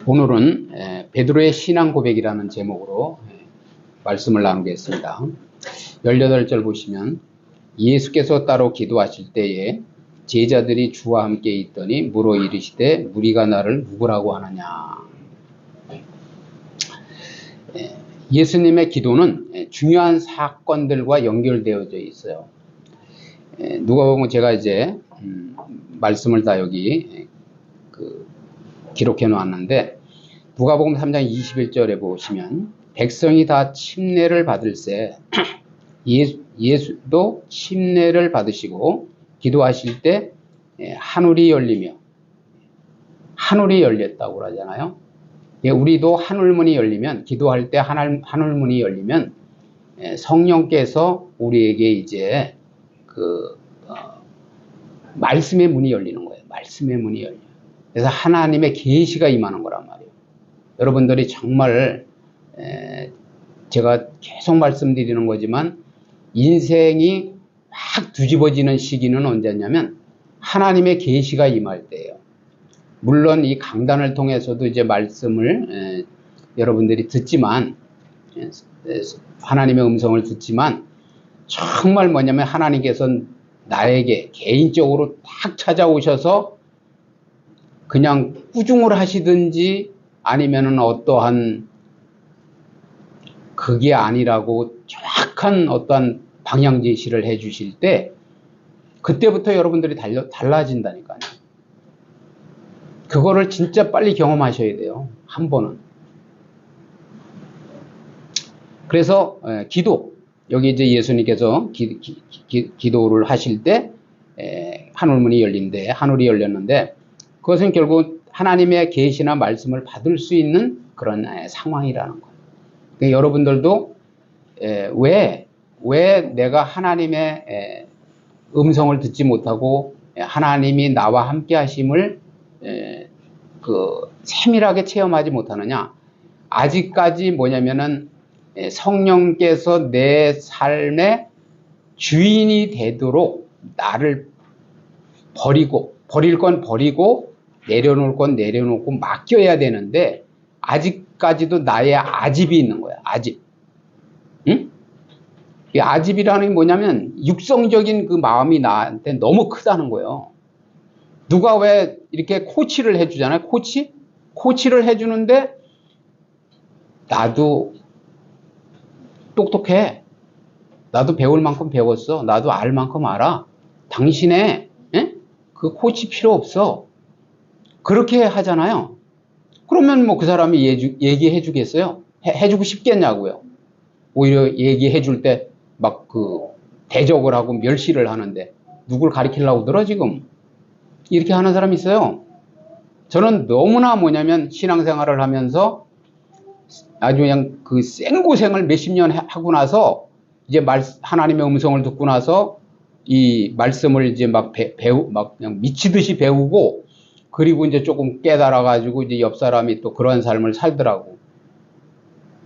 오늘은 베드로의 신앙 고백이라는 제목으로 말씀을 나누겠습니다. 18절 보시면 예수께서 따로 기도하실 때에 제자들이 주와 함께 있더니 물어 이르시되 무리가 나를 누구라고 하느냐. 예수님의 기도는 중요한 사건들과 연결되어져 있어요. 누가복음 제가 이제 말씀을 다 여기 기록해 놓았는데 누가복음 3장 21절에 보시면 백성이 다 침례를 받을세 예수도 침례를 받으시고 기도하실 때 하늘이 열리며 하늘이 열렸다고 그러잖아요. 우리도 하늘문이 열리면 기도할 때 하늘문이 열리면 성령께서 우리에게 이제 말씀의 문이 열리는 거예요. 말씀의 문이 열려요. 그래서 하나님의 계시가 임하는 거란 말이에요. 여러분들이 정말 제가 계속 말씀드리는 거지만 인생이 확 뒤집어지는 시기는 언제냐면 하나님의 계시가 임할 때예요. 물론 이 강단을 통해서도 이제 말씀을 여러분들이 듣지만 하나님의 음성을 듣지만 정말 뭐냐면 하나님께서는 나에게 개인적으로 딱 찾아오셔서 그냥 꾸중을 하시든지 아니면은 어떠한 그게 아니라고 정확한 어떠한 방향 제시를 해 주실 때 그때부터 여러분들이 달라진다니까요. 그거를 진짜 빨리 경험하셔야 돼요. 한 번은. 그래서 기도, 여기 이제 예수님께서 기도를 하실 때 하늘문이 열린데 하늘이 열렸는데 그것은 결국 하나님의 계시나 말씀을 받을 수 있는 그런 상황이라는 거예요. 그러니까 여러분들도 왜 내가 하나님의 음성을 듣지 못하고 하나님이 나와 함께 하심을 세밀하게 체험하지 못하느냐. 아직까지 뭐냐면은 성령께서 내 삶의 주인이 되도록 나를 버릴 건 버리고 내려놓을 건 내려놓고 맡겨야 되는데 아직까지도 나의 아집이 있는 거야. 아집. 응? 이 아집이라는 게 뭐냐면 육성적인 그 마음이 나한테 너무 크다는 거예요. 누가 왜 이렇게 코치를 해주잖아요. 코치를 해주는데 나도 똑똑해. 나도 배울 만큼 배웠어. 나도 알 만큼 알아. 당신의 그 코치 필요 없어. 그렇게 하잖아요. 그러면 뭐 그 사람이 얘기해 주겠어요? 해주고 싶겠냐고요. 오히려 얘기해 줄 때 막 대적을 하고 멸시를 하는데 누굴 가리키려고 들어 지금? 이렇게 하는 사람이 있어요. 저는 너무나 뭐냐면 신앙생활을 하면서 아주 그냥 생고생을 몇십 년 하고 나서 이제 하나님의 음성을 듣고 나서 이 말씀을 이제 막 그냥 미치듯이 배우고 그리고 이제 조금 깨달아가지고 이제 옆 사람이 또 그런 삶을 살더라고.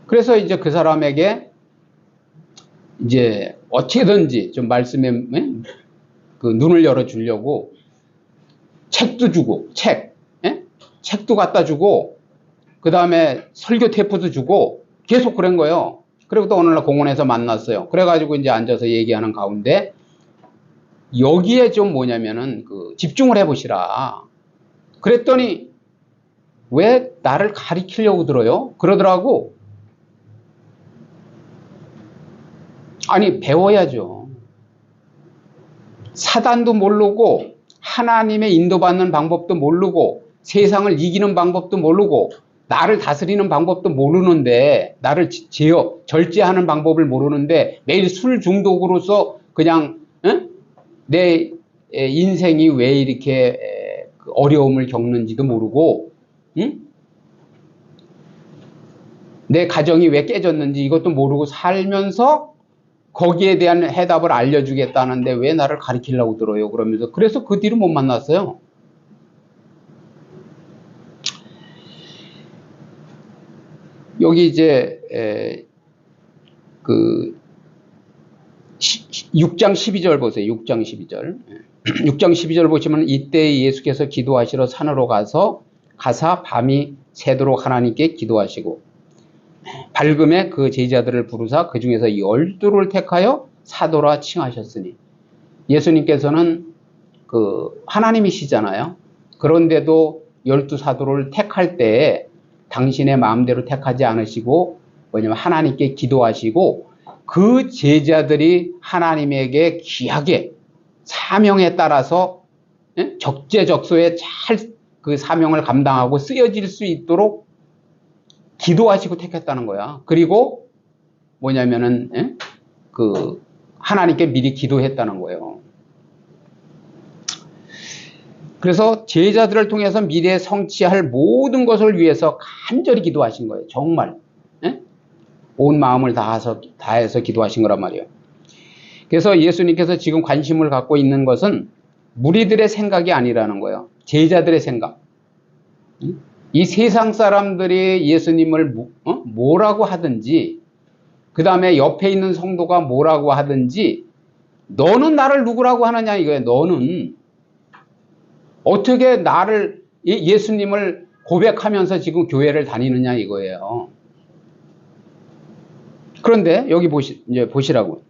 그래서 이제 그 사람에게 이제 어떻게든지 좀 말씀에 눈을 열어주려고 책도 주고, 책도 갖다 주고, 그 다음에 설교 테이프도 주고 계속 그런 거예요. 그리고 또 어느 날 공원에서 만났어요. 그래가지고 이제 앉아서 얘기하는 가운데 여기에 좀 뭐냐면은 집중을 해보시라. 그랬더니 왜 나를 가리키려고 들어요? 그러더라고. 아니 배워야죠. 사단도 모르고 하나님의 인도받는 방법도 모르고 세상을 이기는 방법도 모르고 나를 다스리는 방법도 모르는데 나를 절제하는 방법을 모르는데 매일 술 중독으로서 그냥 내 인생이 왜 이렇게 어려움을 겪는지도 모르고 내 가정이 왜 깨졌는지 이것도 모르고 살면서 거기에 대한 해답을 알려주겠다는데 왜 나를 가리키려고 들어요? 그러면서 그래서 그 뒤로 못 만났어요. 여기 이제 6장 12절 보세요. 6장 12절. 6장 12절 보시면 이때 예수께서 기도하시러 산으로 가사 밤이 새도록 하나님께 기도하시고 밝음에 그 제자들을 부르사 그 중에서 12를 택하여 사도라 칭하셨으니 예수님께서는 그 하나님이시잖아요. 그런데도 12사도를 택할 때 당신의 마음대로 택하지 않으시고 뭐냐면 하나님께 기도하시고 그 제자들이 하나님에게 귀하게 사명에 따라서 적재적소에 잘 그 사명을 감당하고 쓰여질 수 있도록 기도하시고 택했다는 거야. 그리고 뭐냐면은 그 하나님께 미리 기도했다는 거예요. 그래서 제자들을 통해서 미래에 성취할 모든 것을 위해서 간절히 기도하신 거예요. 정말 온 마음을 다해서 기도하신 거란 말이에요. 그래서 예수님께서 지금 관심을 갖고 있는 것은 무리들의 생각이 아니라는 거예요. 제자들의 생각. 이 세상 사람들이 예수님을 뭐라고 하든지 그 다음에 옆에 있는 성도가 뭐라고 하든지 너는 나를 누구라고 하느냐 이거예요. 너는 어떻게 나를 예수님을 고백하면서 지금 교회를 다니느냐 이거예요. 그런데 여기 이제 보시라고.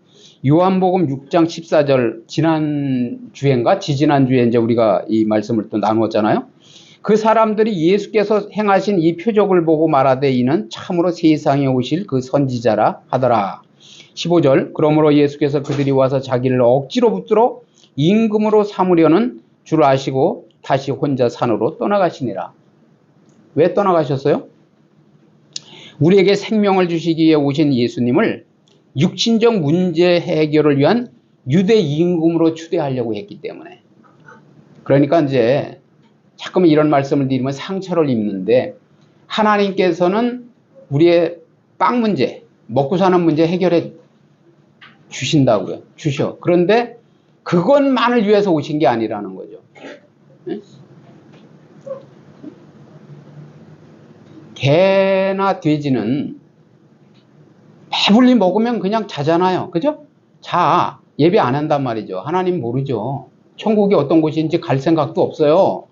요한복음 6장 14절 지난주인가 지지난주에 이제 우리가 이 말씀을 또 나누었잖아요. 그 사람들이 예수께서 행하신 이 표적을 보고 말하되 이는 참으로 세상에 오실 그 선지자라 하더라. 15절 그러므로 예수께서 그들이 와서 자기를 억지로 붙들어 임금으로 삼으려는 줄 아시고 다시 혼자 산으로 떠나가시니라. 왜 떠나가셨어요? 우리에게 생명을 주시기 위해 오신 예수님을 육신적 문제 해결을 위한 유대 임금으로 추대하려고 했기 때문에. 그러니까 이제 자꾸만 이런 말씀을 드리면 상처를 입는데 하나님께서는 우리의 빵 문제, 먹고 사는 문제 해결해 주신다고요. 주셔. 그런데 그것만을 위해서 오신 게 아니라는 거죠. 개나 돼지는 배불리 먹으면 그냥 자잖아요. 그죠? 자, 예배 안 한단 말이죠. 하나님 모르죠. 천국이 어떤 곳인지 갈 생각도 없어요.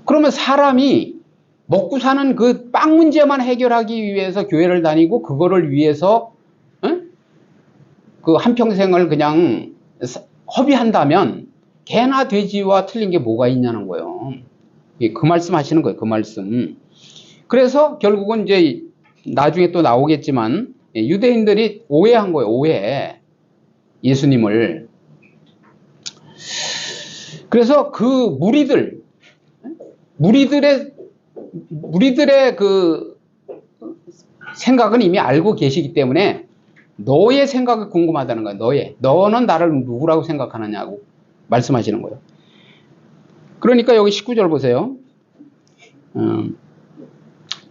그러면 사람이 먹고 사는 그 빵 문제만 해결하기 위해서 교회를 다니고 그거를 위해서 그 한평생을 그냥 허비한다면 개나 돼지와 틀린 게 뭐가 있냐는 거예요. 그 말씀 하시는 거예요. 그 말씀. 그래서 결국은 이제 나중에 또 나오겠지만 유대인들이 오해한 거예요. 오해. 예수님을. 그래서 그 무리들의 그 생각은 이미 알고 계시기 때문에 너의 생각이 궁금하다는 거예요. 너는 나를 누구라고 생각하느냐고 말씀하시는 거예요. 그러니까 여기 19절 보세요.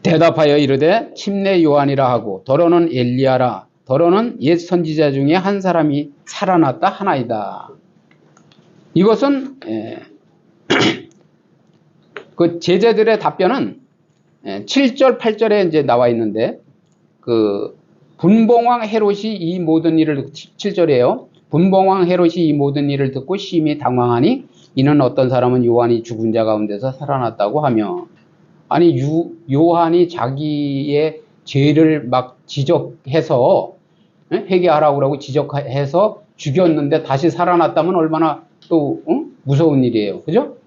대답하여 이르되 침례 요한이라 하고 더러는 엘리야라 더러는 옛 선지자 중에 한 사람이 살아났다 하나이다. 이것은 그 제자들의 답변은 7절 8절에 이제 나와 있는데 그 분봉왕 헤롯이 이 모든 일을 7절이에요. 분봉왕 헤롯이 이 모든 일을 듣고 심히 당황하니 이는 어떤 사람은 요한이 죽은 자 가운데서 살아났다고 하며 아니 요한이 자기의 죄를 막 지적해서 회개하라고 그러고 지적해서 죽였는데 다시 살아났다면 얼마나 또 무서운 일이에요. 그죠?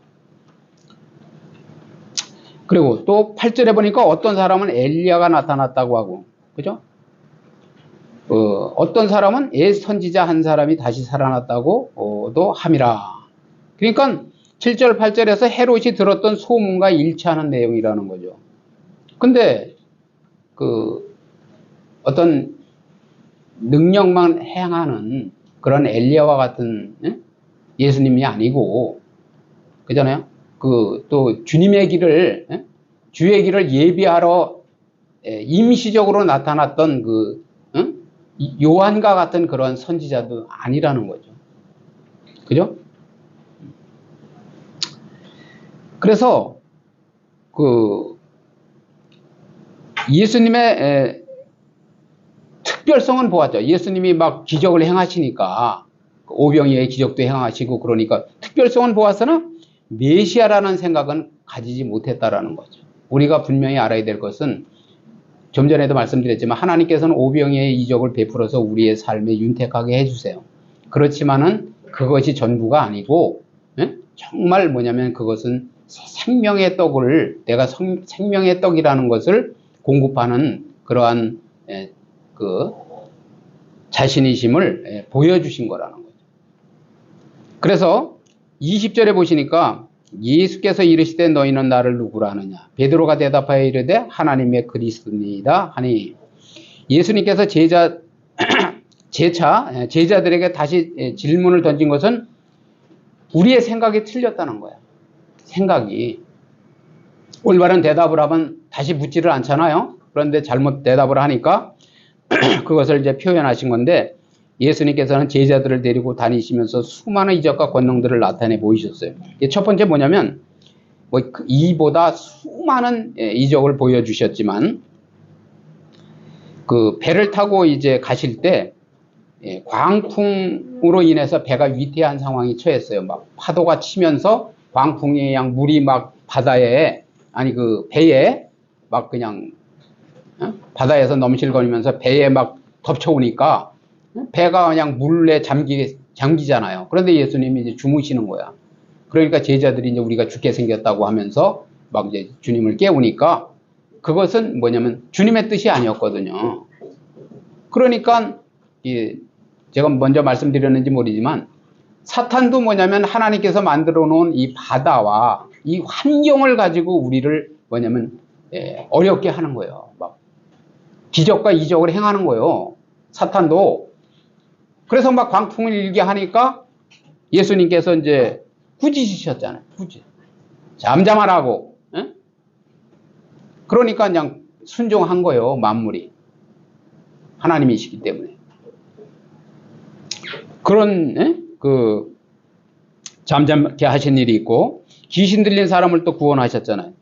그리고 또 8절에 보니까 어떤 사람은 엘리야가 나타났다고 하고 그죠? 어떤 사람은 옛 선지자 한 사람이 다시 살아났다고도 함이라. 그러니까 7절 8절에서 헤롯이 들었던 소문과 일치하는 내용이라는 거죠. 근데 그 어떤 능력만 행하는 그런 엘리야와 같은 예수님이 아니고 그잖아요. 그 또 주님의 길을 주의 길을 예비하러 임시적으로 나타났던 그 요한과 같은 그런 선지자도 아니라는 거죠. 그죠? 그래서 그 예수님의 특별성은 보았죠. 예수님이 막 기적을 행하시니까 오병이의 기적도 행하시고 그러니까 특별성은 보았으나 메시아라는 생각은 가지지 못했다라는 거죠. 우리가 분명히 알아야 될 것은 좀 전에도 말씀드렸지만 하나님께서는 오병이의 이적을 베풀어서 우리의 삶에 윤택하게 해주세요. 그렇지만은 그것이 전부가 아니고 정말 뭐냐면 그것은 생명의 떡을 내가 생명의 떡이라는 것을 공급하는 그러한 그 자신이심을 보여주신 거라는 거죠. 그래서 20절에 보시니까 예수께서 이르시되 너희는 나를 누구라 하느냐. 베드로가 대답하여 이르되 하나님의 그리스도니이다 하니 예수님께서 제자들에게 다시 질문을 던진 것은 우리의 생각이 틀렸다는 거야. 생각이. 올바른 대답을 하면 다시 묻지를 않잖아요. 그런데 잘못 대답을 하니까 그것을 이제 표현하신 건데 예수님께서는 제자들을 데리고 다니시면서 수많은 이적과 권능들을 나타내 보이셨어요. 첫 번째 뭐냐면 이보다 수많은 이적을 보여주셨지만 그 배를 타고 이제 가실 때 광풍으로 인해서 배가 위태한 상황이 처했어요. 막 파도가 치면서 광풍의 양 물이 막 바다에 아니 그 배에 막 그냥 바다에서 넘실거리면서 배에 막 덮쳐오니까 배가 그냥 물에 잠기잖아요. 그런데 예수님이 이제 주무시는 거야. 그러니까 제자들이 이제 우리가 죽게 생겼다고 하면서 막 이제 주님을 깨우니까 그것은 뭐냐면 주님의 뜻이 아니었거든요. 그러니까 제가 먼저 말씀드렸는지 모르지만 사탄도 뭐냐면 하나님께서 만들어 놓은 이 바다와 이 환경을 가지고 우리를 뭐냐면 어렵게 하는 거예요. 막 기적과 이적을 행하는 거예요. 사탄도. 그래서 막 광풍을 일게 하니까 예수님께서 이제 꾸짖으셨잖아요. 잠잠하라고. 그러니까 그냥 순종한 거예요. 만물이. 하나님이시기 때문에. 그런 그 잠잠케 하신 일이 있고 귀신 들린 사람을 또 구원하셨잖아요.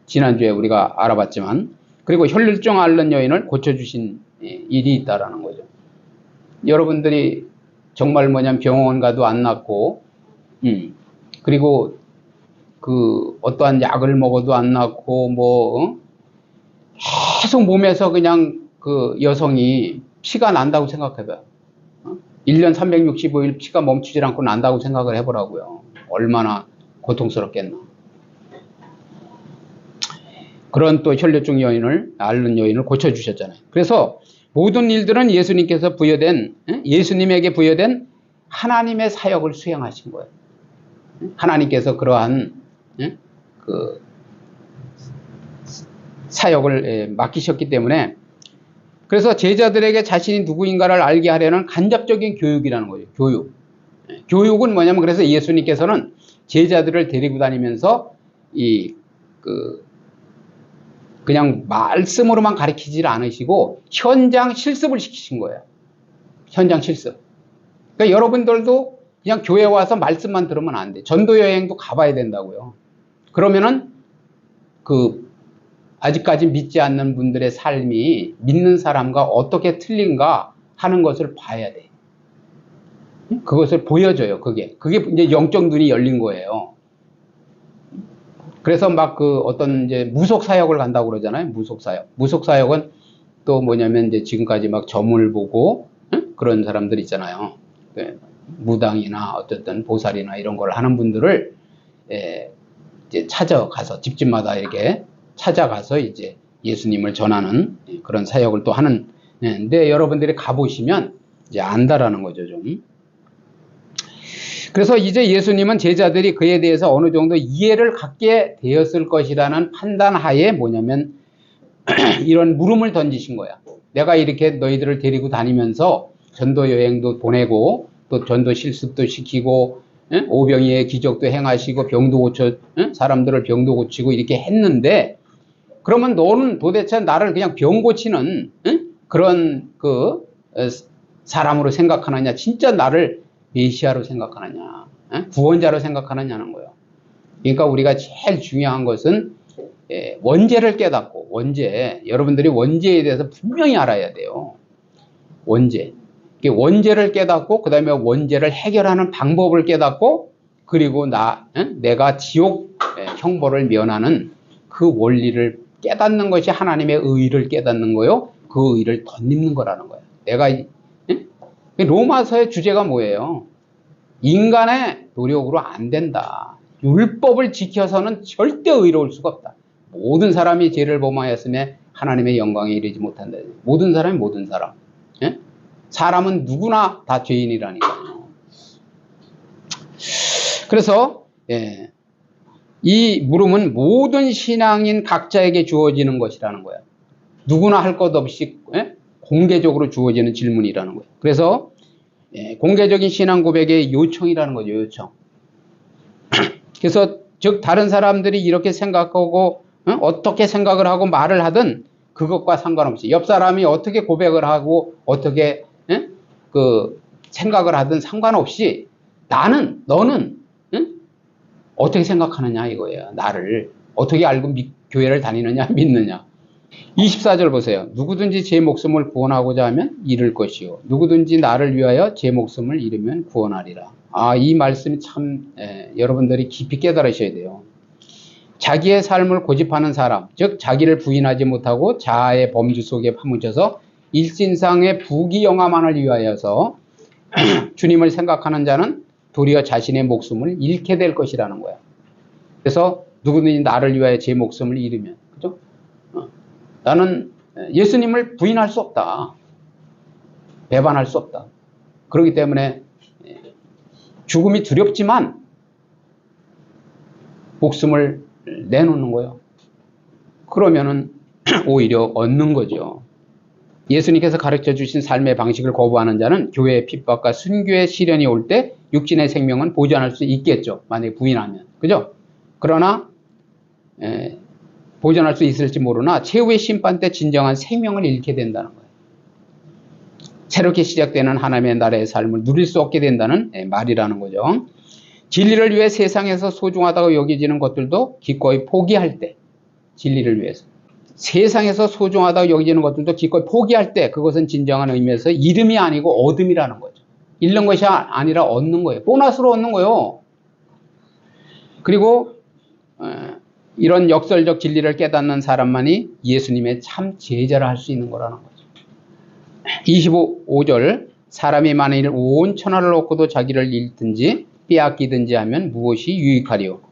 지난주에 우리가 알아봤지만. 그리고 혈류증 앓는 여인을 고쳐주신 일이 있다라는 거죠. 여러분들이 정말 뭐냐면 병원 가도 안 낫고 그리고 그 어떠한 약을 먹어도 안 낫고 뭐 계속 몸에서 그냥 그 여성이 피가 난다고 생각해봐요. 1년 365일 피가 멈추질 않고 난다고 생각을 해보라고요. 얼마나 고통스럽겠나. 그런 또 혈류증 여인을 앓는 여인을 고쳐주셨잖아요. 그래서 모든 일들은 예수님께서 예수님에게 부여된 하나님의 사역을 수행하신 거예요. 하나님께서 그러한 그 사역을 맡기셨기 때문에 그래서 제자들에게 자신이 누구인가를 알게 하려는 간접적인 교육이라는 거예요. 교육은 뭐냐면 그래서 예수님께서는 제자들을 데리고 다니면서 그냥 말씀으로만 가르치질 않으시고 현장 실습을 시키신 거예요. 현장 실습. 그러니까 여러분들도 그냥 교회 와서 말씀만 들으면 안 돼. 전도 여행도 가봐야 된다고요. 그러면은 아직까지 믿지 않는 분들의 삶이 믿는 사람과 어떻게 틀린가 하는 것을 봐야 돼. 그것을 보여줘요. 그게 이제 영적 눈이 열린 거예요. 그래서 막 어떤 이제 무속 사역을 간다고 그러잖아요. 무속 사역. 무속 사역은 또 뭐냐면 이제 지금까지 막 점을 보고 그런 사람들 있잖아요. 무당이나 어쨌든 보살이나 이런 걸 하는 분들을 이제 찾아가서 집집마다 이렇게 찾아가서 이제 예수님을 전하는 그런 사역을 또 하는데 여러분들이 가보시면 이제 안다라는 거죠, 좀. 그래서 이제 예수님은 제자들이 그에 대해서 어느 정도 이해를 갖게 되었을 것이라는 판단하에 뭐냐면 이런 물음을 던지신 거야. 내가 이렇게 너희들을 데리고 다니면서 전도 여행도 보내고 또 전도 실습도 시키고 오병이의 기적도 행하시고 병도 고쳐 사람들을 병도 고치고 이렇게 했는데 그러면 너는 도대체 나를 그냥 병 고치는 그런 사람으로 생각하느냐, 진짜 나를 메시아로 생각하느냐, 구원자로 생각하느냐는 거예요. 그러니까 우리가 제일 중요한 것은 원죄를 깨닫고, 여러분들이 원죄에 대해서 분명히 알아야 돼요. 원죄를 깨닫고 그 다음에 원죄를 해결하는 방법을 깨닫고 그리고 내가 지옥 형벌을 면하는 그 원리를 깨닫는 것이 하나님의 의를 깨닫는 거요. 그 의를 덧입는 거라는 거예요. 로마서의 주제가 뭐예요? 인간의 노력으로 안 된다. 율법을 지켜서는 절대 의로울 수가 없다. 모든 사람이 죄를 범하였으며 하나님의 영광에 이르지 못한다. 모든 사람이 모든 사람. 사람은 누구나 다 죄인이라니까요. 그래서 이 물음은 모든 신앙인 각자에게 주어지는 것이라는 거예요. 누구나 할 것 없이 공개적으로 주어지는 질문이라는 거예요. 그래서 공개적인 신앙 고백의 요청이라는 거죠. 요청. 그래서 즉 다른 사람들이 이렇게 생각하고 어떻게 생각을 하고 말을 하든 그것과 상관없이 옆 사람이 어떻게 고백을 하고 어떻게 그 생각을 하든 상관없이 너는 어떻게 생각하느냐 이거예요. 나를 어떻게 알고 교회를 다니느냐 믿느냐. 24절 보세요. 누구든지 제 목숨을 구원하고자 하면 잃을 것이요 누구든지 나를 위하여 제 목숨을 잃으면 구원하리라. 이 말씀이 참 여러분들이 깊이 깨달으셔야 돼요. 자기의 삶을 고집하는 사람, 즉 자기를 부인하지 못하고 자아의 범주 속에 파묻혀서 일신상의 부귀영화만을 위하여서 주님을 생각하는 자는 도리어 자신의 목숨을 잃게 될 것이라는 거예요. 그래서 누구든지 나를 위하여 제 목숨을 잃으면, 그죠? 나는 예수님을 부인할 수 없다. 배반할 수 없다. 그렇기 때문에 죽음이 두렵지만 목숨을 내놓는 거예요. 그러면은 오히려 얻는 거죠. 예수님께서 가르쳐 주신 삶의 방식을 거부하는 자는 교회의 핍박과 순교의 시련이 올 때 육신의 생명은 보존할 수 있겠죠. 만약에 부인하면. 그죠? 그러나 보존할 수 있을지 모르나 최후의 심판 때 진정한 생명을 잃게 된다는 거예요. 새롭게 시작되는 하나님의 나라의 삶을 누릴 수 없게 된다는 말이라는 거죠. 진리를 위해 세상에서 소중하다고 여겨지는 것들도 기꺼이 포기할 때, 진리를 위해서 세상에서 소중하다고 여겨지는 것들도 기꺼이 포기할 때 그것은 진정한 의미에서 잃음이 아니고 얻음이라는 거죠. 잃는 것이 아니라 얻는 거예요. 보너스로 얻는 거예요. 그리고 이런 역설적 진리를 깨닫는 사람만이 예수님의 참 제자를 할 수 있는 거라는 거죠. 25절 사람이 만일 온 천하를 얻고도 자기를 잃든지 빼앗기든지 하면 무엇이 유익하리요.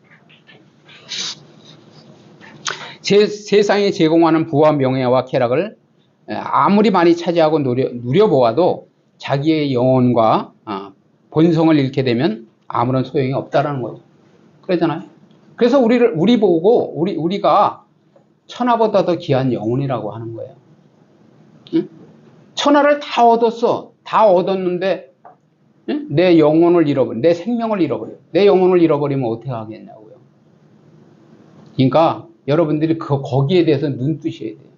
세상이 제공하는 부와 명예와 쾌락을 아무리 많이 차지하고 누려보아도 자기의 영혼과 본성을 잃게 되면 아무런 소용이 없다라는 거죠. 그러잖아요. 그래서 우리가 천하보다 더 귀한 영혼이라고 하는 거예요. 응? 천하를 다 얻었어. 다 얻었는데 내 영혼을 잃어버려. 내 생명을 잃어버려. 내 영혼을 잃어버리면 어떻게 하겠냐고요. 그러니까 여러분들이 거기에 대해서 눈 뜨셔야 돼요.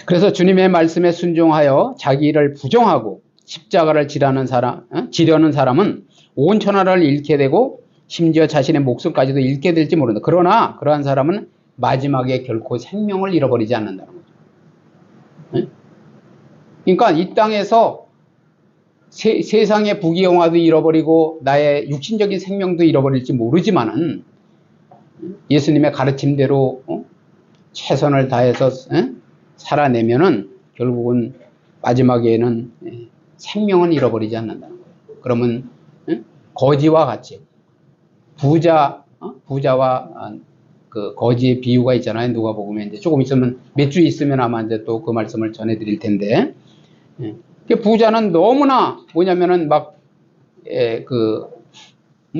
그래서 주님의 말씀에 순종하여 자기를 부정하고 십자가를 지려는 사람은 온 천하를 잃게 되고 심지어 자신의 목숨까지도 잃게 될지 모른다. 그러나 그러한 사람은 마지막에 결코 생명을 잃어버리지 않는다는 거죠. 그러니까 이 땅에서 세상의 부귀영화도 잃어버리고 나의 육신적인 생명도 잃어버릴지 모르지만은 예수님의 가르침대로 최선을 다해서 살아내면은 결국은 마지막에는 생명은 잃어버리지 않는다는 거예요. 그러면 거지와 같이 부자와 그 거지의 비유가 있잖아요. 누가복음에 이제 조금 있으면 몇 주 있으면 아마 이제 또 그 말씀을 전해드릴 텐데. 부자는 너무나 뭐냐면은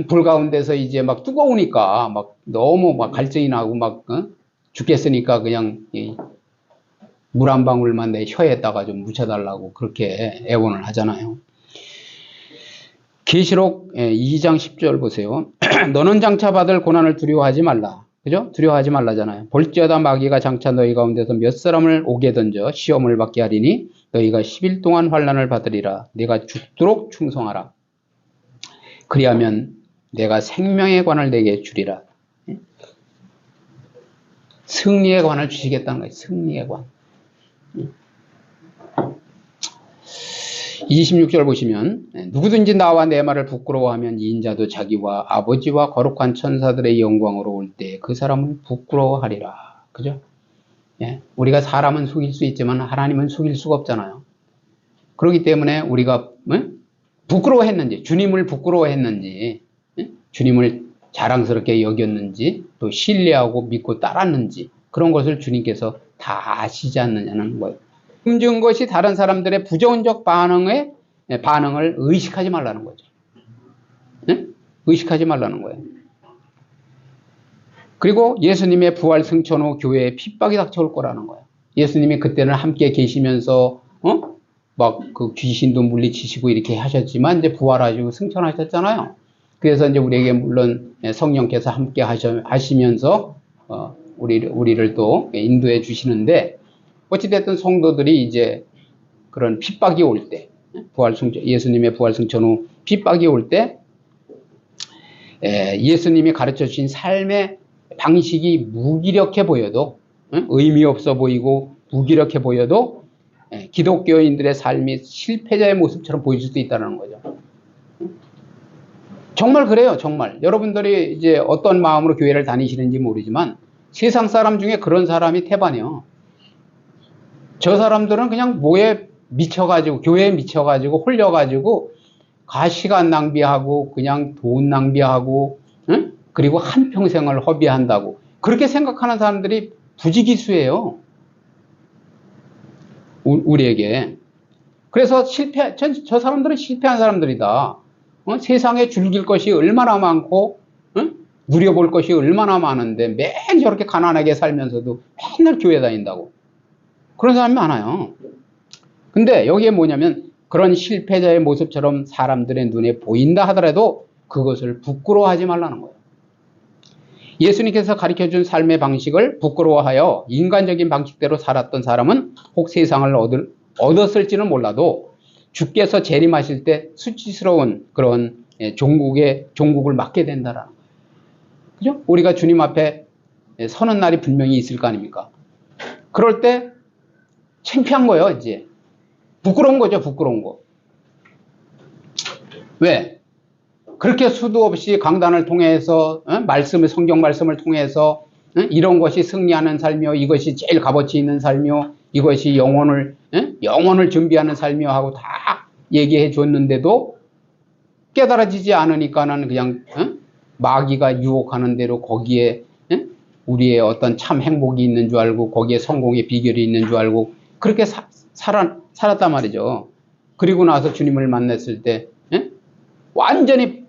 불 가운데서 이제 막 뜨거우니까 막 너무 막 갈증이 나고 막 죽겠으니까 그냥 물 한 방울만 내 혀에다가 좀 묻혀달라고 그렇게 애원을 하잖아요. 계시록 2장 10절 보세요. 너는 장차 받을 고난을 두려워하지 말라. 그죠? 두려워하지 말라잖아요. 볼지어다 마귀가 장차 너희 가운데서 몇 사람을 옥에 던져 시험을 받게 하리니 너희가 10일 동안 환난을 받으리라. 네가 죽도록 충성하라. 그리하면 내가 생명의 관을 내게 주리라. 승리의 관을 주시겠다는 거예요. 승리의 관. 26절 보시면 누구든지 나와 내 말을 부끄러워하면 이 인자도 자기와 아버지와 거룩한 천사들의 영광으로 올 때 그 사람을 부끄러워하리라. 그죠? 예, 우리가 사람은 속일 수 있지만 하나님은 속일 수가 없잖아요. 그렇기 때문에 우리가 부끄러워했는지, 주님을 부끄러워했는지, 주님을 자랑스럽게 여겼는지, 또 신뢰하고 믿고 따랐는지, 그런 것을 주님께서 다 아시지 않느냐는 거예요. 숨진 것이 다른 사람들의 부정적 반응을 의식하지 말라는 거죠. 의식하지 말라는 거예요. 그리고 예수님의 부활 승천 후 교회에 핍박이 닥쳐올 거라는 거예요. 예수님이 그때는 함께 계시면서 막 그 귀신도 물리치시고 이렇게 하셨지만 이제 부활하시고 승천하셨잖아요. 그래서 이제 우리에게 물론 성령께서 함께 하시면서 우리를 또 인도해 주시는데, 어찌됐든 성도들이 이제 그런 핍박이 올 때, 예수님의 부활 승천 후 핍박이 올 때, 예수님이 가르쳐 주신 삶의 방식이 무기력해 보여도, 의미 없어 보이고 무기력해 보여도 기독교인들의 삶이 실패자의 모습처럼 보일 수도 있다는 거죠. 정말 그래요, 정말. 여러분들이 이제 어떤 마음으로 교회를 다니시는지 모르지만 세상 사람 중에 그런 사람이 태반이요. 저 사람들은 그냥 뭐에 미쳐가지고, 교회에 미쳐가지고, 홀려가지고, 시간 낭비하고, 그냥 돈 낭비하고, 그리고 한평생을 허비한다고. 그렇게 생각하는 사람들이 부지기수예요. 우리에게. 그래서 저 사람들은 실패한 사람들이다. 세상에 즐길 것이 얼마나 많고, 누려볼 것이 얼마나 많은데, 매일 저렇게 가난하게 살면서도 맨날 교회 다닌다고. 그런 사람이 많아요. 근데 여기에 뭐냐면, 그런 실패자의 모습처럼 사람들의 눈에 보인다 하더라도 그것을 부끄러워하지 말라는 거예요. 예수님께서 가르쳐준 삶의 방식을 부끄러워하여 인간적인 방식대로 살았던 사람은 혹 세상을 얻었을지는 몰라도 주께서 재림하실 때 수치스러운 그런 종국을 맞게 된다라는 거예요. 그죠? 우리가 주님 앞에 서는 날이 분명히 있을 거 아닙니까? 그럴 때 창피한 거예요, 이제. 부끄러운 거죠, 부끄러운 거. 왜? 그렇게 수도 없이 강단을 통해서, 성경 말씀을 통해서, 이런 것이 승리하는 삶이요, 이것이 제일 값어치 있는 삶이요, 이것이 영혼을 준비하는 삶이요 하고 다 얘기해 줬는데도 깨달아지지 않으니까는 그냥, 마귀가 유혹하는 대로 거기에, 우리의 어떤 참 행복이 있는 줄 알고, 거기에 성공의 비결이 있는 줄 알고, 그렇게 살았단 말이죠. 그리고 나서 주님을 만났을 때, 완전히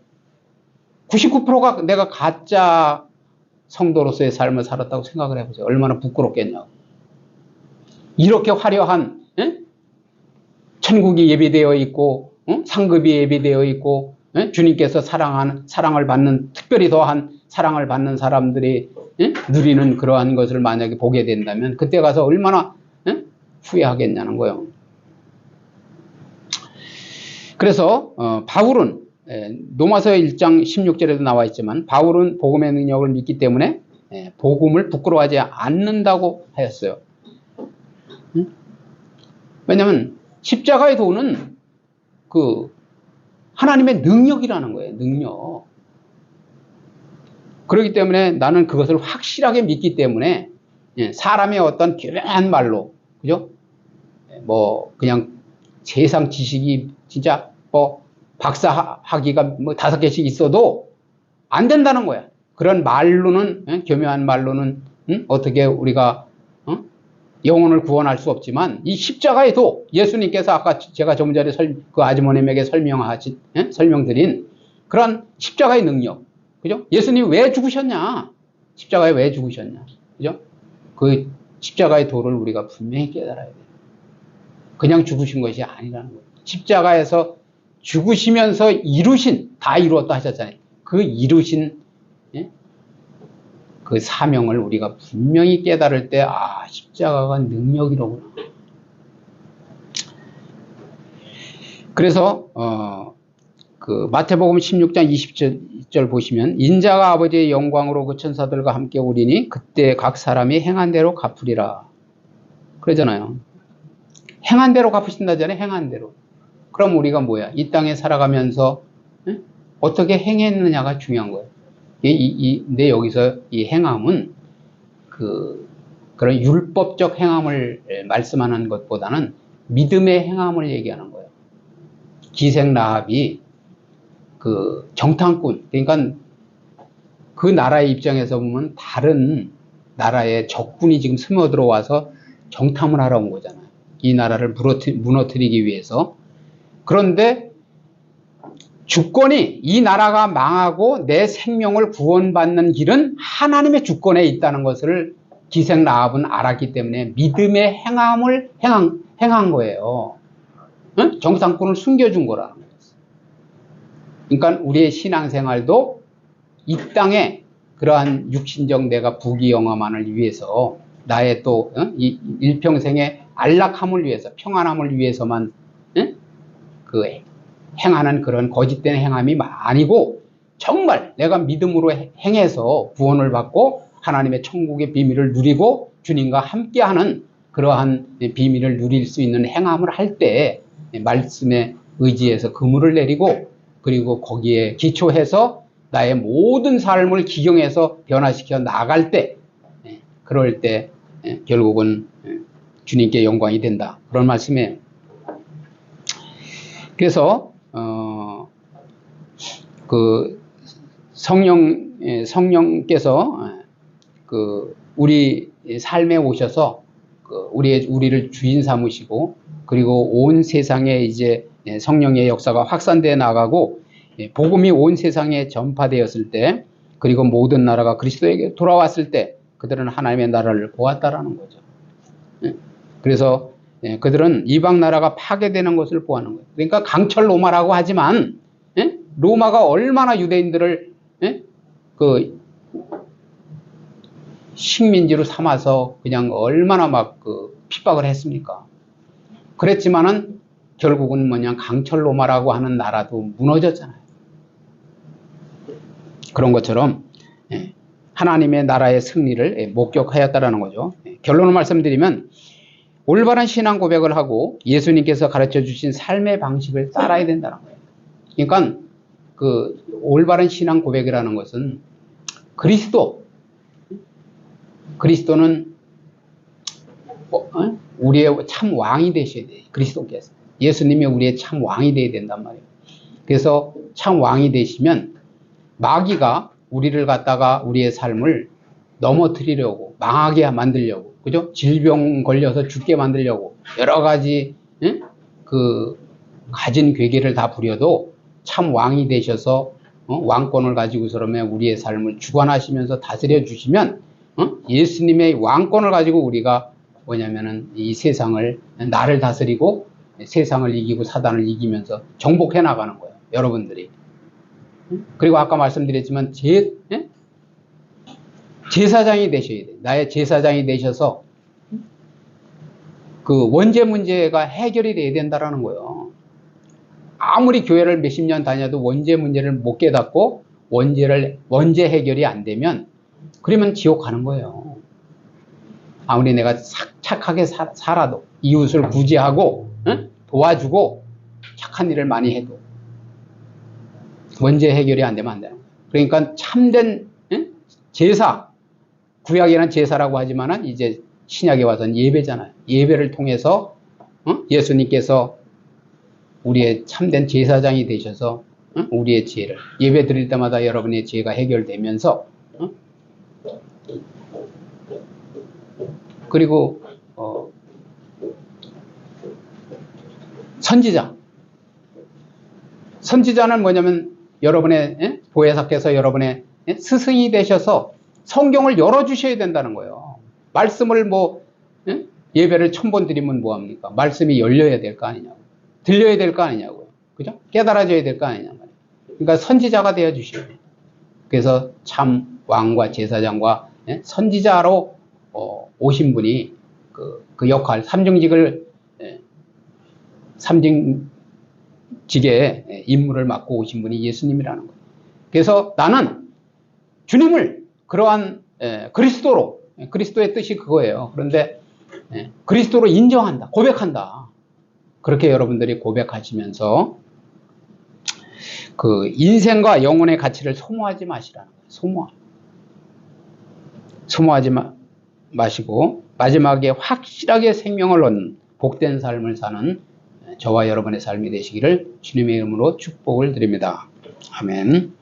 99%가 내가 가짜 성도로서의 삶을 살았다고 생각을 해보세요. 얼마나 부끄럽겠냐고. 이렇게 화려한, 천국이 예비되어 있고, 상급이 예비되어 있고, 주님께서 사랑을 받는, 특별히 더한 사랑을 받는 사람들이 누리는 그러한 것을 만약에 보게 된다면 그때 가서 얼마나 후회하겠냐는 거예요. 그래서 바울은 로마서 1장 16절에도 나와 있지만 바울은 복음의 능력을 믿기 때문에 복음을 부끄러워하지 않는다고 하였어요. 왜냐하면 십자가의 도는 그 하나님의 능력이라는 거예요. 능력. 그렇기 때문에 나는 그것을 확실하게 믿기 때문에 사람의 어떤 교묘한 말로, 그죠? 뭐 그냥 세상 지식이 진짜 뭐 박사 학위가 뭐 5개씩 있어도 안 된다는 거야. 그런 말로는, 교묘한 말로는 어떻게 우리가 영혼을 구원할 수 없지만 이 십자가의 도, 예수님께서 아까 제가 조금 전에 그 아주머님에게 설명드린 그런 십자가의 능력, 그죠? 예수님이 왜 죽으셨냐? 십자가에 왜 죽으셨냐? 그죠? 그 십자가의 도를 우리가 분명히 깨달아야 돼요. 그냥 죽으신 것이 아니라는 거예요. 십자가에서 죽으시면서 이루신, 다 이루었다 하셨잖아요. 그 이루신 그 사명을 우리가 분명히 깨달을 때, 아, 십자가가 능력이로구나. 그래서 그 마태복음 16장 20절 보시면 인자가 아버지의 영광으로 그 천사들과 함께 오리니 그때 각 사람이 행한 대로 갚으리라. 그러잖아요. 행한 대로 갚으신다잖아요. 행한 대로. 그럼 우리가 뭐야? 이 땅에 살아가면서 어떻게 행했느냐가 중요한 거예요. 근데 여기서 이 행함은 그런 율법적 행함을 말씀하는 것보다는 믿음의 행함을 얘기하는 거예요. 기생 라합이 그 정탐꾼, 그러니까 그 나라의 입장에서 보면 다른 나라의 적군이 지금 스며들어와서 정탐을 하러 온 거잖아요. 이 나라를 무너뜨리기 위해서. 그런데 주권이, 이 나라가 망하고 내 생명을 구원받는 길은 하나님의 주권에 있다는 것을 기생 라합은 알았기 때문에 믿음의 행함을 행한 거예요. 응? 정탐꾼을 숨겨준 거라는 거예요. 그러니까 우리의 신앙생활도 이 땅에 그러한 육신적 내가 부귀영화만을 위해서 나의 또 이 일평생의 안락함을 위해서, 평안함을 위해서만 그 행하는 그런 거짓된 행함이 아니고 정말 내가 믿음으로 행해서 구원을 받고 하나님의 천국의 비밀을 누리고 주님과 함께하는 그러한 비밀을 누릴 수 있는 행함을 할 때 말씀에 의지해서 그물을 내리고 그리고 거기에 기초해서 나의 모든 삶을 기경해서 변화시켜 나갈 때, 그럴 때 결국은 주님께 영광이 된다. 그런 말씀이에요. 그래서 그 성령께서 그 우리 삶에 오셔서 우리를 주인 삼으시고 그리고 온 세상에 이제 성령의 역사가 확산되어 나가고 복음이 온 세상에 전파되었을 때 그리고 모든 나라가 그리스도에게 돌아왔을 때 그들은 하나님의 나라를 보았다라는 거죠. 그래서 그들은 이방 나라가 파괴되는 것을 보았는 거예요. 그러니까 강철 로마라고 하지만 로마가 얼마나 유대인들을 그 식민지로 삼아서 그냥 얼마나 막 그 핍박을 했습니까? 그랬지만은 결국은 뭐냐, 강철 로마라고 하는 나라도 무너졌잖아요. 그런 것처럼 하나님의 나라의 승리를 목격하였다라는 거죠. 결론을 말씀드리면 올바른 신앙 고백을 하고 예수님께서 가르쳐 주신 삶의 방식을 따라야 된다는 거예요. 그러니까 그 올바른 신앙 고백이라는 것은 그리스도는 우리의 참 왕이 되셔야 돼요. 그리스도께서. 예수님이 우리의 참 왕이 되어야 된단 말이에요. 그래서 참 왕이 되시면 마귀가 우리를 갖다가 우리의 삶을 넘어뜨리려고, 망하게 만들려고, 그죠? 질병 걸려서 죽게 만들려고 여러 가지 그 가진 괴계를 다 부려도 참 왕이 되셔서 왕권을 가지고서 우리의 삶을 주관하시면서 다스려 주시면 예수님의 왕권을 가지고 우리가 뭐냐면은 이 세상을, 나를 다스리고 세상을 이기고 사단을 이기면서 정복해 나가는 거예요. 여러분들이. 그리고 아까 말씀드렸지만 제사장이 되셔야 돼요. 나의 제사장이 되셔서 그 원죄 문제가 해결이 돼야 된다라는 거예요. 아무리 교회를 몇십 년 다녀도 원죄 문제를 못 깨닫고 원죄 해결이 안 되면 그러면 지옥 가는 거예요. 아무리 내가 착하게 살아도, 이웃을 구제하고 도와주고 착한 일을 많이 해도 원죄 해결이 안 되면 안 돼요. 그러니까 참된 제사, 구약에는 제사라고 하지만은 이제 신약에 와서는 예배잖아요. 예배를 통해서 예수님께서 우리의 참된 제사장이 되셔서 우리의 죄를, 예배 드릴 때마다 여러분의 죄가 해결되면서 그리고 선지자는 뭐냐면 여러분의 보혜사께서 여러분의 스승이 되셔서 성경을 열어주셔야 된다는 거예요. 말씀을 예배를 1000번 드리면 뭐합니까? 말씀이 열려야 될 거 아니냐고, 들려야 될 거 아니냐고요. 그죠? 깨달아져야 될 거 아니냐고. 그러니까 선지자가 되어 주셔야 돼요. 그래서 참 왕과 제사장과 선지자로 오신 분이 그 역할, 삼중직의 임무를 맡고 오신 분이 예수님이라는 거예요. 그래서 나는 주님을 그러한 그리스도의 뜻이 그거예요. 그런데 그리스도로 인정한다, 고백한다. 그렇게 여러분들이 고백하시면서 그 인생과 영혼의 가치를 소모하지 마시라는 거예요. 소모하지 마시고 마지막에 확실하게 생명을 얻는 복된 삶을 사는 저와 여러분의 삶이 되시기를 주님의 이름으로 축복을 드립니다. 아멘.